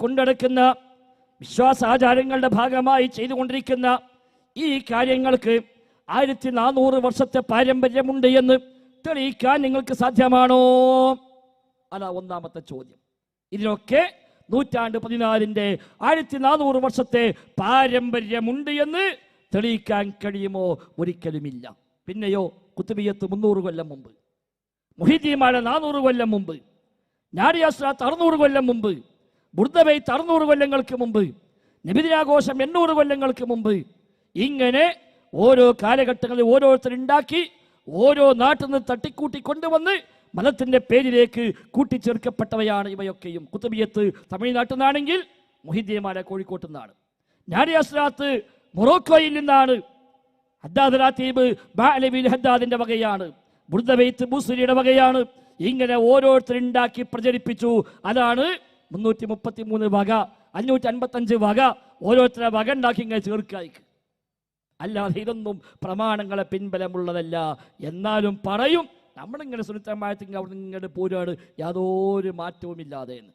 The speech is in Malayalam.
കൊണ്ടടക്കുന്ന വിശ്വാസാചാരങ്ങളുടെ ഭാഗമായി ചെയ്തുകൊണ്ടിരിക്കുന്ന ഈ കാര്യങ്ങൾക്ക് 1400 വർഷത്തെ പാരമ്പര്യമുണ്ട് എന്ന് തെളിയിക്കാൻ നിങ്ങൾക്ക് സാധ്യമാണോ? അതാ ഒന്നാമത്തെ ചോദ്യം. ഇതിനൊക്കെ 14ന്റെ 1400 വർഷത്തെ പാരമ്പര്യമുണ്ട് എന്ന് തെളിയിക്കാൻ കഴിയുമോ? ഒരിക്കലുമില്ല. പിന്നെയോ കുത്തുബിയത്ത് 300 കൊല്ലം മുമ്പ്, മുഹീദ്ദീൻമാല 400 കൊല്ലം മുമ്പ്, നാരിയാസ്രാത്ത് 600 കൊല്ലം മുമ്പ്, ബുർദബൈത്ത് 600 കൊല്ലങ്ങൾക്ക് മുമ്പ്, നബിദിനാഘോഷം 800 കൊല്ലങ്ങൾക്ക് മുമ്പ്, ഇങ്ങനെ ഓരോ കാലഘട്ടങ്ങളിൽ ഓരോരുത്തരുണ്ടാക്കി ഓരോ നാട്ടിൽ നിന്ന് തട്ടിക്കൂട്ടി കൊണ്ടുവന്ന് മതത്തിന്റെ പേരിലേക്ക് കൂട്ടിച്ചേർക്കപ്പെട്ടവയാണ് ഇവയൊക്കെയും. കുത്തുബിയത്ത് തമിഴ്നാട്ടിൽ നിന്നാണെങ്കിൽ മുഹീദ്ദീൻമാല കോഴിക്കോട്ട് നിന്നാണ്, നാരിയാസ്രാത്ത് മൊറോക്കോയിൽ നിന്നാണ്, ഹദ്ദാദ് റാത്തീബ് ബഅലവിൽ ഹദ്ദാദിന്റെ വകയാണ്, ബുർദബൈത്ത് ബൂസരിയുടെ വകയാണ്. ഇങ്ങനെ ഓരോരുത്തരുണ്ടാക്കി പ്രചരിപ്പിച്ചു. അതാണ് 333 വക, 555 വക, ഓരോരുത്തരെ വക ഉണ്ടാക്കി ഇങ്ങനെ ചേർക്കായിക്ക്. അല്ലാതെ ഇതൊന്നും പ്രമാണങ്ങളെ പിൻബലമുള്ളതല്ല. എന്നാലും പറയും നമ്മളിങ്ങനെ സുന്നത്തമായത്തിങ്ങ് അവിടെ ഇങ്ങോട്ട് പോരാണ് യാതൊരു മാറ്റവുമില്ലാതെ എന്ന്.